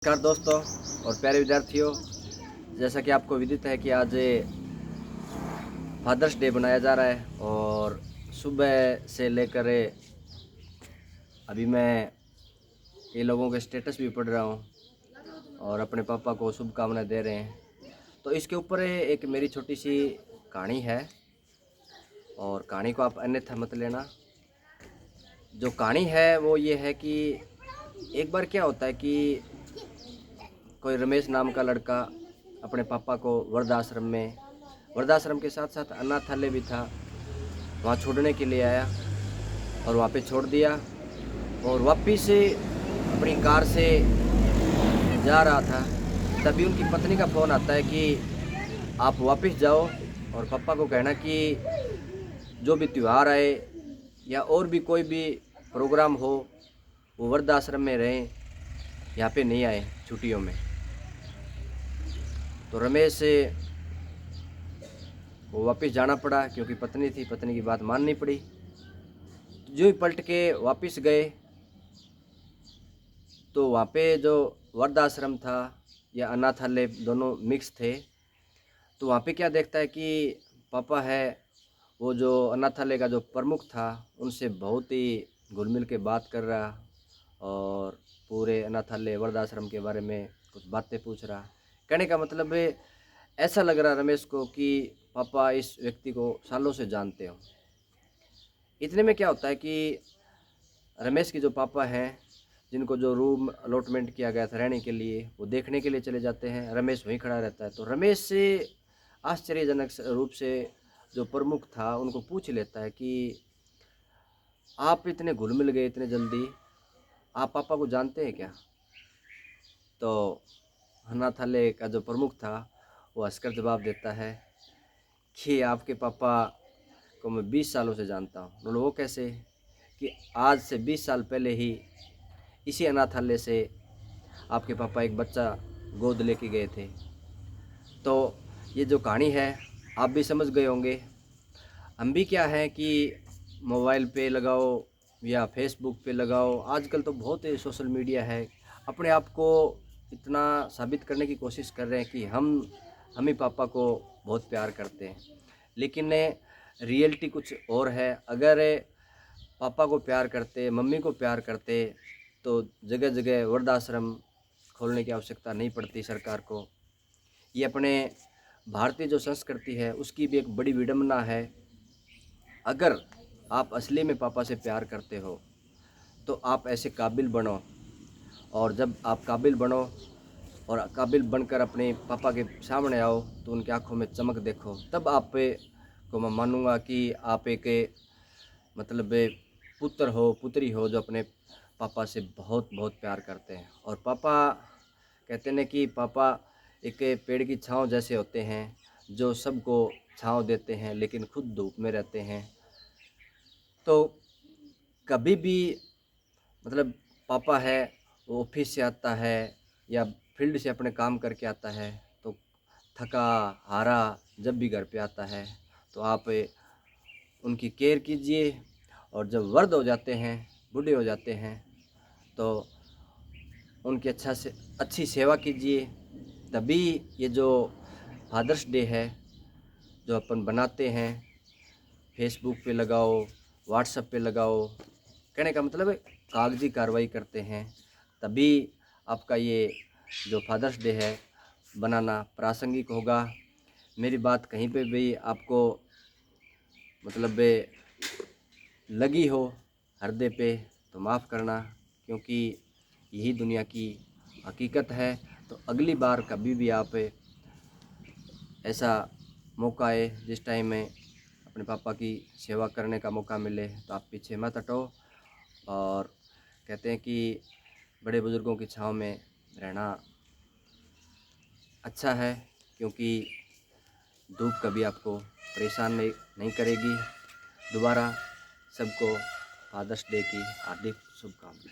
नमस्कार दोस्तों और प्यारे विद्यार्थियों, जैसा कि आपको विदित है कि आज फादर्स डे मनाया जा रहा है और सुबह से लेकर अभी मैं ये लोगों के स्टेटस भी पढ़ रहा हूँ और अपने पापा को शुभकामनाएं दे रहे हैं। तो इसके ऊपर एक मेरी छोटी सी कहानी है और कहानी को आप अन्यथा मत लेना। जो कहानी है वो ये है कि एक बार क्या होता है कि कोई रमेश नाम का लड़का अपने पापा को वृद्धाश्रम के साथ साथ अनाथालय भी था, वहाँ छोड़ने के लिए आया और वहाँ पे छोड़ दिया और वापिस अपनी कार से जा रहा था। तभी उनकी पत्नी का फ़ोन आता है कि आप वापस जाओ और पापा को कहना कि जो भी त्यौहार आए या और भी कोई भी प्रोग्राम हो वो वृद्धाश्रम में रहें, यहाँ पे नहीं आए छुट्टियों में। तो रमेश वो वापस जाना पड़ा क्योंकि पत्नी थी, पत्नी की बात माननी पड़ी। तो जो ही पलट के वापस गए तो वहाँ पे जो वृद्धाश्रम था या अनाथालय दोनों मिक्स थे। तो वहाँ पे क्या देखता है कि पापा है वो जो अनाथालय का जो प्रमुख था उनसे बहुत ही घुल मिल के बात कर रहा और पूरे अनाथालय वृद्धाश्रम के बारे में कुछ बातें पूछ रहा। कहने का मतलब है ऐसा लग रहा रमेश को कि पापा इस व्यक्ति को सालों से जानते हो। इतने में क्या होता है कि रमेश के जो पापा हैं जिनको जो रूम अलॉटमेंट किया गया था रहने के लिए, वो देखने के लिए चले जाते हैं। रमेश वहीं खड़ा रहता है। तो रमेश से आश्चर्यजनक रूप से जो प्रमुख था उनको पूछ लेता है कि आप इतने घुल मिल गए इतने जल्दी, आप पापा को जानते हैं क्या? तो अनाथालय का जो प्रमुख था वो हंसकर जवाब देता है कि आपके पापा को मैं 20 सालों से जानता हूँ। बोलो वो कैसे? कि आज से 20 साल पहले ही इसी अनाथालय से आपके पापा एक बच्चा गोद लेके गए थे। तो ये जो कहानी है आप भी समझ गए होंगे। हम भी क्या है कि मोबाइल पे लगाओ या फेसबुक पे लगाओ, आजकल तो बहुत सोशल मीडिया है, अपने आप को इतना साबित करने की कोशिश कर रहे हैं कि हम ही पापा को बहुत प्यार करते हैं। लेकिन रियलिटी कुछ और है। अगर पापा को प्यार करते, मम्मी को प्यार करते तो जगह जगह वृद्धाश्रम खोलने की आवश्यकता नहीं पड़ती सरकार को। ये अपने भारतीय जो संस्कृति है उसकी भी एक बड़ी विडंबना है। अगर आप असली में पापा से प्यार करते हो तो आप ऐसे काबिल बनो, और जब आप काबिल बनो और काबिल बनकर अपने पापा के सामने आओ तो उनकी आंखों में चमक देखो, तब आप को मैं मानूंगा कि आप एक मतलब पुत्र हो, पुत्री हो जो अपने पापा से बहुत बहुत प्यार करते हैं। और पापा कहते हैं कि पापा एक पेड़ की छांव जैसे होते हैं जो सबको छांव देते हैं लेकिन खुद धूप में रहते हैं। तो कभी भी मतलब पापा है वो ऑफिस से आता है या फील्ड से अपने काम करके आता है तो थका हारा जब भी घर पे आता है तो आप उनकी केयर कीजिए। और जब वृद्ध हो जाते हैं, बूढ़े हो जाते हैं, तो उनकी अच्छी सेवा कीजिए। तभी ये जो फादर्स डे है जो अपन बनाते हैं, फेसबुक पे लगाओ, व्हाट्सएप पे लगाओ, कहने का मतलब है कागजी कार्रवाई करते हैं, तभी आपका ये जो फादर्स डे है बनाना प्रासंगिक होगा। मेरी बात कहीं पे भी आपको मतलब लगी हो हृदय पे तो माफ़ करना, क्योंकि यही दुनिया की हकीकत है। तो अगली बार कभी भी आप ऐसा मौका आए जिस टाइम में अपने पापा की सेवा करने का मौका मिले तो आप पीछे मत हटो। और कहते हैं कि बड़े बुज़ुर्गों की छाँव में रहना अच्छा है, क्योंकि धूप कभी आपको परेशान नहीं करेगी। दोबारा सबको फादर्स डे की हार्दिक शुभकामनाएं।